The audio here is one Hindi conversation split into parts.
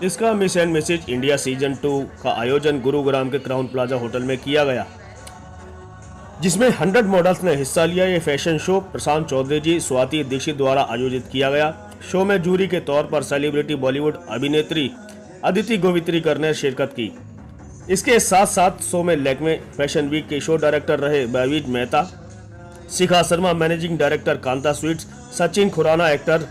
इसका Miss and Mrs India season 2 का आयोजन गुरुग्राम के क्राउन प्लाजा होटल में किया गया, जिसमें 100 मॉडल्स ने हिस्सा लिया। ये फैशन शो प्रशांत चौधरी जी, स्वाति दीक्षित द्वारा आयोजित किया गया। शो में जूरी के तौर पर सेलिब्रिटी बॉलीवुड अभिनेत्री अदिति गोवित्रिकर ने शिरकत की। इसके साथ साथ शो में लैक्मे फैशन वीक के शो डायरेक्टर रहे बबीज Mehta, Shikha Sharma managing director Kanta sweets, Sachin Khurana actor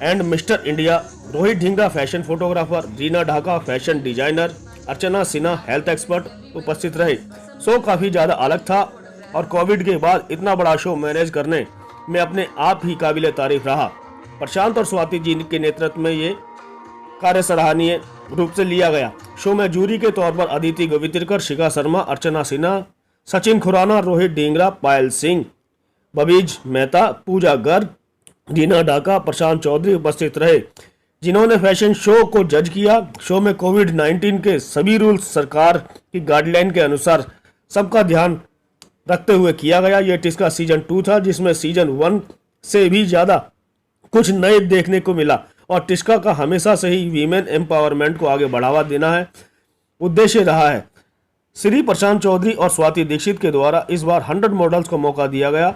and mister India, Rohit Dhingra fashion photographer, Reena Dhaka fashion designer, Archana Sinha health expert उपस्थित रहे। शो काफी ज्यादा अलग था और कोविड के बाद इतना बड़ा शो मैनेज करने में अपने आप ही काबिल तारीफ रहा। प्रशांत और स्वाति जी के नेतृत्व में ये कार्य सराहनीय रूप से लिया गया। शो में जूरी के तौर पर अदिति गोवित्रिकर, शिखा शर्मा, अर्चना सिन्हा, सचिन खुराना, रोहित ढींगरा, पायल सिंह, बबीज मेहता, पूजा गर्ग, रीना ढाका, प्रशांत चौधरी उपस्थित रहे, जिन्होंने फैशन शो को जज किया। शो में कोविड-19 के सभी रूल्स सरकार की गाइडलाइन के अनुसार सबका ध्यान रखते हुए किया गया। यह टिस्का सीजन 2 था, जिसमें सीजन 1 से भी ज्यादा कुछ नए देखने को मिला और टिस्का का हमेशा से ही वीमेन एम्पावरमेंट को आगे बढ़ावा देना है उद्देश्य रहा है। श्री प्रशांत चौधरी और स्वाति दीक्षित के द्वारा इस बार 100 मॉडल्स को मौका दिया गया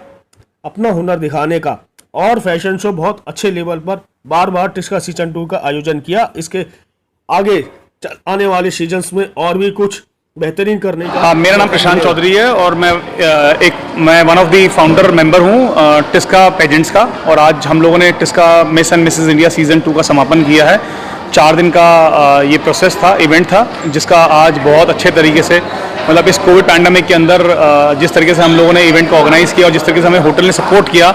अपना हुनर दिखाने का और फैशन शो बहुत अच्छे लेवल पर बार बार टिस्का सीजन 2 का आयोजन किया। इसके आगे आने वाले सीजन्स में और भी कुछ बेहतरीन करने का। मेरा नाम प्रशांत चौधरी है और मैं one of the founder member हूँ टिस्का पेजेंट्स का। और आज हम लोगों ने Tisca miss and Mrs India season 2 का समापन किया है। 4 दिन का ये प्रोसेस था, इवेंट था, जिसका आज बहुत अच्छे तरीके से मतलब इस कोविड पैंडेमिक के अंदर जिस तरीके से हम लोगों ने इवेंट को ऑर्गेनाइज़ किया और जिस तरीके से हमें होटल ने सपोर्ट किया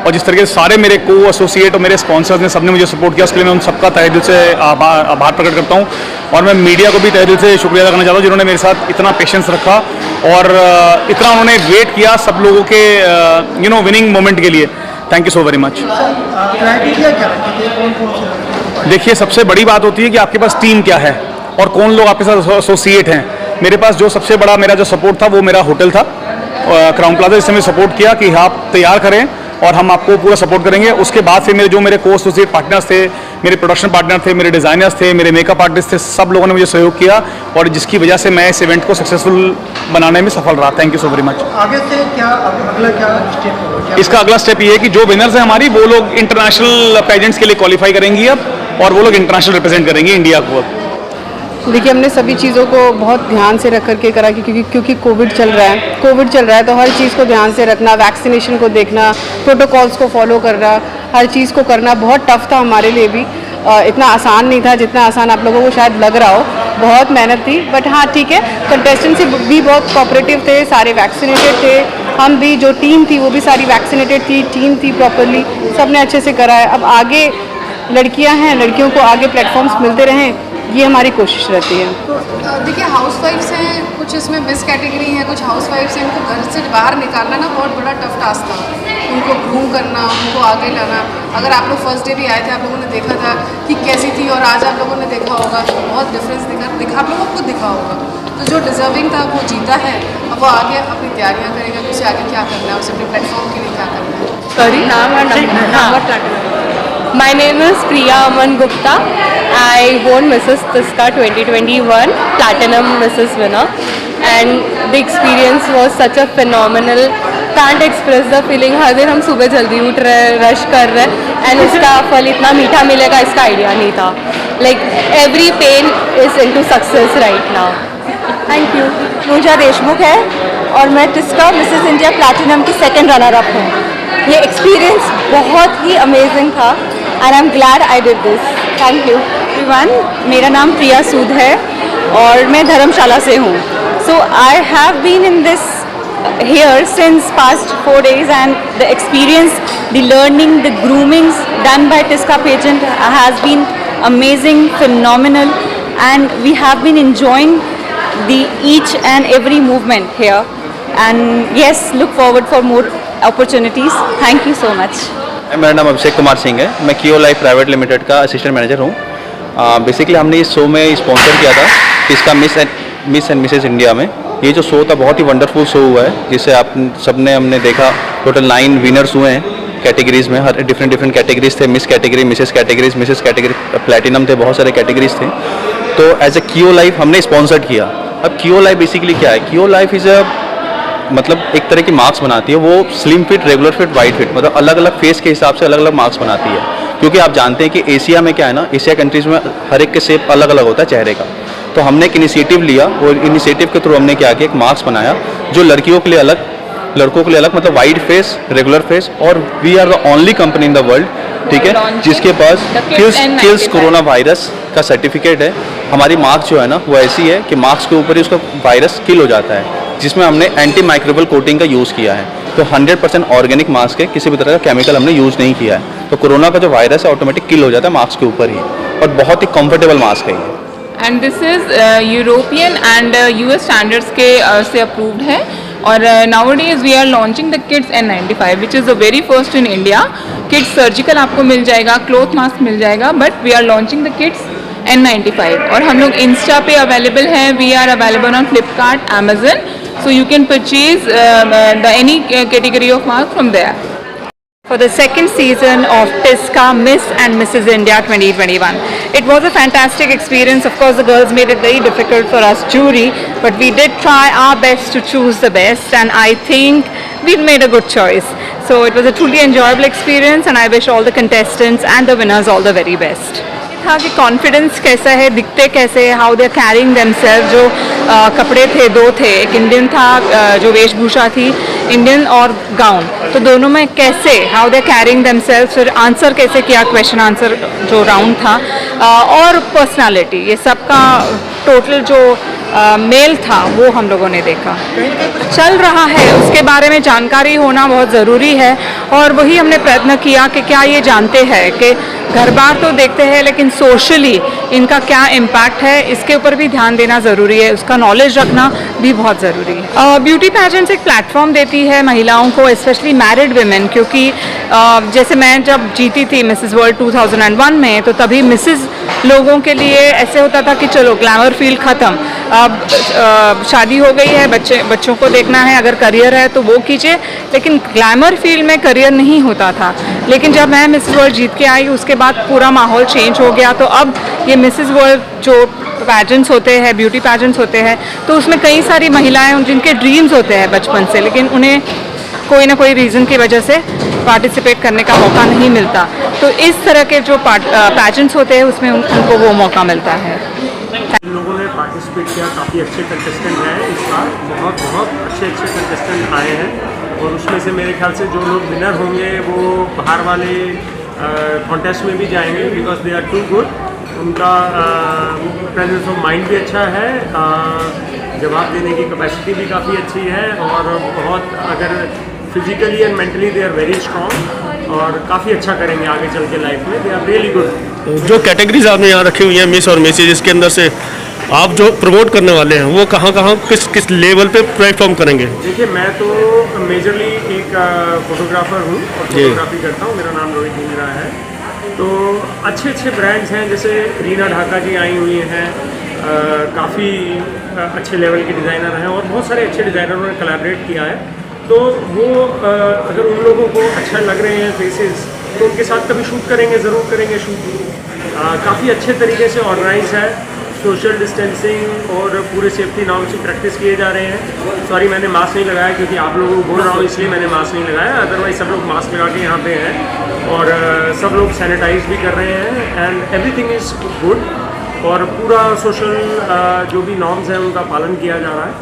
और जिस तरीके से सारे मेरे को एसोसिएट और मेरे स्पॉन्सर्स ने सबने मुझे सपोर्ट किया, उसके लिए मैं उन सबका तहे दिल से आभार प्रकट करता हूँ। और मैं मीडिया को भी तहे दिल से शुक्रिया अदा करना चाहता हूँ, जिन्होंने मेरे साथ इतना पेशेंस रखा और इतना उन्होंने वेट किया सब लोगों के विनिंग मोमेंट के लिए। Thank you so very much. देखिए, सबसे बड़ी बात होती है कि आपके पास टीम क्या है और कौन लोग आपके साथ एसोसिएट हैं। मेरे पास जो सबसे बड़ा मेरा जो सपोर्ट था वो मेरा होटल था क्राउन प्लाजा, जिससे मुझे सपोर्ट किया कि आप तैयार करें और हम आपको पूरा सपोर्ट करेंगे। उसके बाद फिर मेरे को एसोसिएट पार्टनर्स थे, मेरे प्रोडक्शन पार्टनर थे, मेरे डिज़ाइनर्स थे, मेरे मेकअप आर्टिस्ट थे, सब लोगों ने मुझे सहयोग किया और जिसकी वजह से मैं इस इवेंट को सक्सेसफुल बनाने में सफल रहा। Thank you so very much. आगे से क्या अगला क्या स्टेप होगा? इसका अगला स्टेप ये है कि जो विनर्स हैं हमारी, वो लोग इंटरनेशनल पेजेंट्स के लिए क्वालिफाई करेंगी अब और वो लोग इंटरनेशनल रिप्रेजेंट करेंगे इंडिया को। देखिए, हमने सभी चीज़ों को बहुत ध्यान से रख करके करा क्योंकि कोविड चल रहा है तो हर चीज़ को ध्यान से रखना, वैक्सीनेशन को देखना, प्रोटोकॉल्स को फॉलो करना, हर चीज़ को करना बहुत टफ था हमारे लिए भी। इतना आसान नहीं था जितना आसान आप लोगों को शायद लग रहा हो। बहुत मेहनत थी, बट हाँ ठीक है, कंटेस्टेंट्स भी बहुत कोऑपरेटिव थे, सारे वैक्सीनेटेड थे, हम भी जो टीम थी वो भी सारी वैक्सीनेटेड थी, टीम थी प्रॉपरली, सबने अच्छे से करा है। अब आगे लड़कियां हैं, लड़कियों को आगे प्लेटफॉर्म्स मिलते रहें, ये हमारी कोशिश रहती है। तो देखिए, हाउसवाइफ्स हैं, कुछ इसमें मिस कैटेगरी हैं, कुछ हाउसवाइफ्स हैं, उनको घर से बाहर निकालना ना बहुत बड़ा टफ टास्क था। उनको ग्रूम करना, उनको आगे लाना। अगर आप लोग फर्स्ट डे भी आए थे, आप लोगों ने देखा था कि कैसी थी और आज आप लोगों ने देखा होगा तो बहुत डिफरेंस दिखा आप लोगों को खुद दिखा होगा। तो जो डिजर्विंग था वो जीता है, अब वो आगे अपनी तैयारियाँ करेगा कि उसे आगे क्या करना है, उसे अपने प्लेटफॉर्म के लिए क्या करना है। Sorry, My name is Priya Aman Gupta. I won Mrs. Tiska 2021 Platinum Mrs. winner, and the experience was such a phenomenal. Can't express the feeling. हर दिन हम सुबह जल्दी उठ रहे, रश कर रहे, and उसका फल इतना मीठा मिलेगा इसका आइडिया नहीं था. Like every pain is into success right now. Thank you. पूजा देशमुख है और मैं टिस्का मिसेस इंडिया प्लैटिनम की सेकंड रनर अप हूँ। ये एक्सपीरियंस बहुत ही अमेजिंग था and I'm glad I did this. Thank you. Everyone, मेरा नाम प्रिया सूद है और मैं धर्मशाला से हूँ. So I have been in this here since past 4 days and the experience, the learning, the groomings done by Tiska Pageant has been amazing, phenomenal, and we have been enjoying the each and every movement here. And yes, look forward for more opportunities. Thank you so much. मेरा नाम अभिषेक कुमार सिंह है. मैं कियो लाइफ प्राइवेट लिमिटेड का असिस्टेंट मैनेजर हूँ. बेसिकली हमने इस शो में स्पॉन्सर किया था इसका miss miss and Mrs India में। ये जो शो था बहुत ही वंडरफुल शो हुआ है, जिसे आप सबने हमने देखा। टोटल 9 विनर्स हुए हैं कैटेगरीज में, हर डिफरेंट कैटेगरीज थे। Miss category, Mrs category, platinum थे, बहुत सारे कैटेगरीज थे। तो एज ए कियो लाइफ हमने स्पॉन्सर्ड किया। अब कियो लाइफ बेसिकली क्या है? कियो लाइफ इज़ मतलब एक तरह की मार्क्स बनाती है। वो slim fit, regular fit, wide fit, मतलब अलग अलग फेस के हिसाब से अलग अलग मार्क्स बनाती है। क्योंकि आप जानते हैं कि एशिया में क्या है ना, एशिया कंट्रीज़ में हर एक के शेप अलग अलग होता है चेहरे का। तो हमने एक इनिशिएटिव लिया और इनिशिएटिव के थ्रू हमने क्या किया, एक मार्क्स बनाया जो लड़कियों के लिए अलग, लड़कों के लिए अलग, मतलब वाइड फेस, रेगुलर फेस। और we are the only company in the world, ठीक है, जिसके पास किल्स कोरोना वायरस का सर्टिफिकेट है। हमारी मार्क्स जो है ना वो ऐसी है कि मार्क्स के ऊपर ही उसका वायरस किल हो जाता है, जिसमें हमने एंटी माइक्रोबियल कोटिंग का यूज़ किया है। तो 100% ऑर्गेनिक मास्क है, किसी भी तरह का केमिकल हमने यूज़ नहीं किया है। तो कोरोना का जो वायरस है ऑटोमेटिक किल हो जाता है मास्क के ऊपर ही, और बहुत ही कंफर्टेबल मास्क है ये। And this is European and US standards के से अप्रूव्ड है। और nowadays we are launching the kids N95 which is the very first in India. Kids surgical आपको मिल जाएगा, क्लॉथ मास्क मिल जाएगा, but we are launching the kids N95। और हम लोग इंस्टा पे अवेलेबल हैं, we are available on Flipkart, Amazon, so you can purchase any category of mask from there. For the second season of TISCA Miss and Mrs. India 2021. It was a fantastic experience. Of course, the girls made it very difficult for us jury, but we did try our best to choose the best, and I think we made a good choice. So it was a truly enjoyable experience, and I wish all the contestants and the winners all the very best. था कि कॉन्फिडेंस कैसा है, दिखते कैसे, how they are carrying themselves. जो कपड़े थे, 2 थे, एक इंडियन था, जो वेशभूषा थी इंडियन और गाउन, तो दोनों में कैसे how they are carrying themselves. फिर आंसर कैसे किया, क्वेश्चन आंसर जो राउंड था, और पर्सनालिटी, ये सब का टोटल जो मेल था वो हम लोगों ने देखा। चल रहा है उसके बारे में जानकारी होना बहुत ज़रूरी है, और वही हमने प्रयत्न किया कि क्या ये जानते हैं कि घर बार तो देखते हैं लेकिन सोशली इनका क्या इम्पैक्ट है, इसके ऊपर भी ध्यान देना ज़रूरी है, उसका नॉलेज रखना भी बहुत ज़रूरी है। ब्यूटी पैजेंट्स एक प्लेटफॉर्म देती है महिलाओं को, स्पेशली मैरिड वुमेन, क्योंकि जैसे मैं जब जीती थी मिसेस वर्ल्ड 2001 में, तो तभी मिसेस लोगों के लिए ऐसे होता था कि चलो ग्लैमर फील्ड ख़त्म, अब शादी हो गई है, बच्चों को देखना है, अगर करियर है तो वो कीजिए, लेकिन ग्लैमर फील्ड में करियर नहीं होता था। लेकिन जब मैं मिसेस वर्ल्ड जीत के आई उसके बाद पूरा माहौल चेंज हो गया। तो अब ये मिसेस वर्ल्ड जो पैजेंट्स होते हैं, ब्यूटी पैजेंट्स होते हैं, तो उसमें कई सारी महिलाएं जिनके ड्रीम्स होते हैं बचपन से, लेकिन उन्हें कोई ना कोई रीज़न की वजह से पार्टिसिपेट करने का मौका नहीं मिलता। तो इस तरह के जो पैजेंट्स होते हैं उसमें उनको वो मौका मिलता है। लोगों ने पार्टिसिपेट किया, काफ़ी अच्छे कंटेस्टेंट हैं इस बार, बहुत अच्छे कंटेस्टेंट आए हैं, और उसमें से मेरे ख्याल से जो लोग विनर होंगे वो बाहर वाले कॉन्टेस्ट में भी जाएंगे, because they are too good. उनका प्रेजेंस ऑफ माइंड भी अच्छा है, जवाब देने की कैपेसिटी भी काफ़ी अच्छी है, और बहुत अगर physically and mentally they are very strong, और काफ़ी अच्छा करेंगे आगे चल के लाइफ में। They are really good. जो कैटेगरीज आपने यहाँ रखी हुई हैं मिस और मिसेज, इसके अंदर से आप जो प्रमोट करने वाले हैं वो कहाँ किस लेवल पे प्लेटफॉर्म करेंगे? देखिए, मैं तो मेजरली एक फोटोग्राफर हूँ और फोटोग्राफी करता हूँ, मेरा नाम रोहित हिंगरा है। तो अच्छे ब्रांड्स हैं, जैसे रीना ढाका जी आई हुई हैं, काफ़ी अच्छे लेवल के डिज़ाइनर हैं, और बहुत सारे अच्छे डिज़ाइनरों ने कोलैबोरेट किया है। तो वो अगर उन लोगों को अच्छा लग रहे हैं फेसेस, तो उनके साथ कभी शूट करेंगे, ज़रूर करेंगे शूट। काफ़ी अच्छे तरीके से ऑर्गेनाइज है, सोशल डिस्टेंसिंग और पूरे सेफ्टी नॉर्म से प्रैक्टिस किए जा रहे हैं। सॉरी, मैंने मास्क नहीं लगाया क्योंकि आप लोगों को बोल रहा हूँ, इसलिए मैंने मास्क नहीं लगाया, अदरवाइज सब लोग मास्क लगा के यहाँ पे हैं, और सब लोग सैनिटाइज भी कर रहे हैं, एंड एवरीथिंग इज़ गुड, और पूरा सोशल जो भी नॉर्म्स हैं उनका पालन किया जा रहा है।